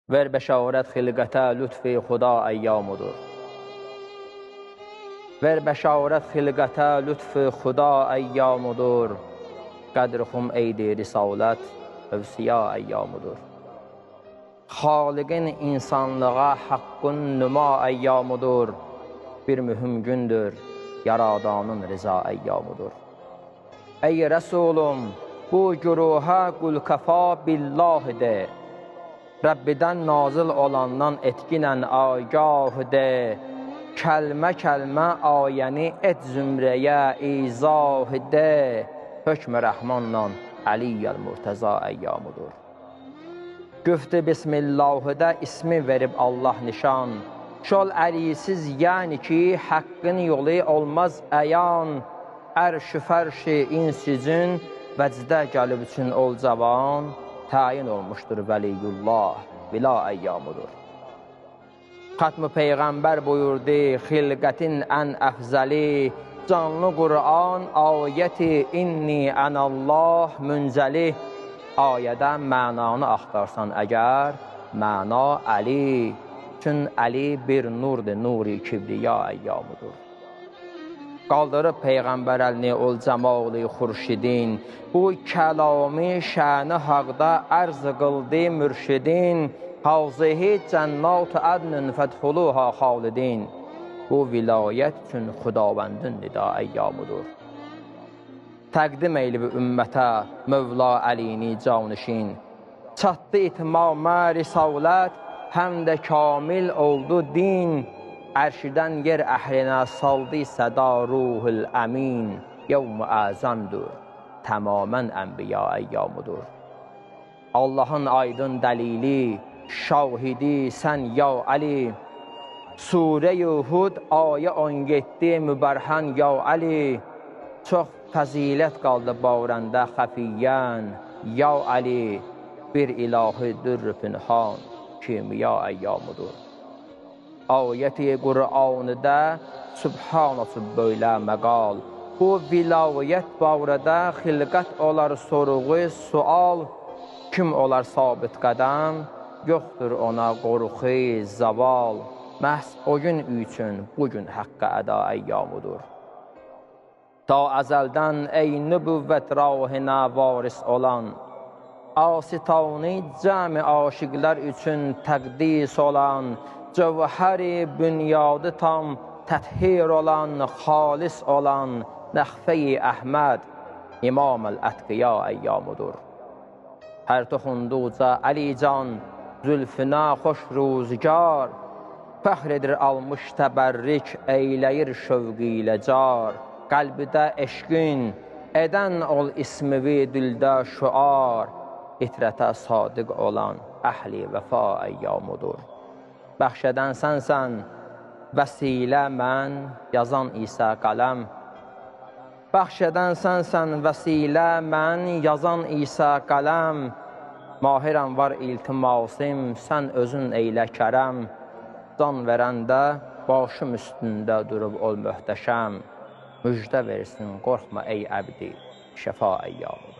ver bəşarət xilqətə lütf-i xuda əyyamudur. Ver bəşarət xilqətə lütf-i xuda əyyamudur. Qədr-xum eydi risalət övsiya əyyamudur. Xaliqin insanlığa haqqın nüma əyyamudur. Bir mühüm gündür, yaradanın rıza əyyamudur. Ey Rəsulum, bu güruhə qul-kəfa billah de. Rəbbidən nazil olandan etkinən agah de. Kəlmə kəlmə ayəni et zümrəyə izah de. Hökm-i Rəhmanla Əliyyəl-Murtəza əyyamudur. Güftü Bismillah'da ismi verib Allah nişan. Şol əlisiz yəni ki, haqqın yolu olmaz əyan. Ərş-ü fərş-i insizin vəcdə gəlib üçün ol cavan. Təyin olmuşdur Vəliyullah, bila əyyamudur. Xatm-ı Peyğəmbər buyurdu, xilqətin ən əfzəli. Canlı Qur'an ayəti inni ənəllah münzəli. Ayədə mənanı axtarsan əgər, məna Əli. Çün Əli bir nurdur, nuri kibriya əyyamudur. Qaldırıb Peyğəmbər əlini ol cəmal-i xurşidin. Bu kəlami şəni haqda ərz qıldı mürşidin. Hazihi cənnat-ı ədnün fədxuluha xalidin. Bu vilayət üçün xudavəndin nida əyyamudur. Təqdim eylib ümmətə Mövla Əlini canişin. Çatdı itmamə risalət, həm də kamil oldu din. Ərşidən yer əhlinə saldı səda ruhul əmin. Yevm-i əzəmdur, tamamən ənbiya əyyamudur. Allahın aydın dəlili, şahidi sən ya Əli. Surə-i Hud ayə 17 mübərhən ya Əli. Çox fəzilət qaldı barəndə xəfiyyən ya Əli. Bir ilahi dürr pünhan kimiya əyyamudur. Ayəti Qur'anıda Subhanəsi böylə məqal. Bu vilayət barədə xilqət olar soruğu sual. Kim olar sabit qədəm, yoxdur ona qorxu zaval. Məhz o gün üçün bugün haqqə əda əyyamudur. Ta əzəldən ey nübüvvət rahına varis olan, asitani cəmi aşiqlər üçün təqdis olan, cövhəri bünyadı tam təthhir olan, xalis olan, nəxfə-i Əhməd, İmam-əl-Ətqiya əyyamudur. Hər toxunduca Əli can, zülfünə xoş ruzgar, fəxr edir almış təbərrik, eyləyir şövqi ilə car. Qəlbidə eşqin, edən ol ismivi dildə şüar. İtrətə sadiq olan əhli vəfa əyyamudur. Bəxşədən sənsən, vəsilə mən, yazan isə qələm. Bəxşədən sənsən, vəsilə mən, yazan isə qələm. Mahirəm var iltimasım, sən özün eylə kərəm. Can verəndə başım üstündə durub ol möhtəşəm. Müjdə versin, qorxma ey əbdi, şəfa əyyamudur.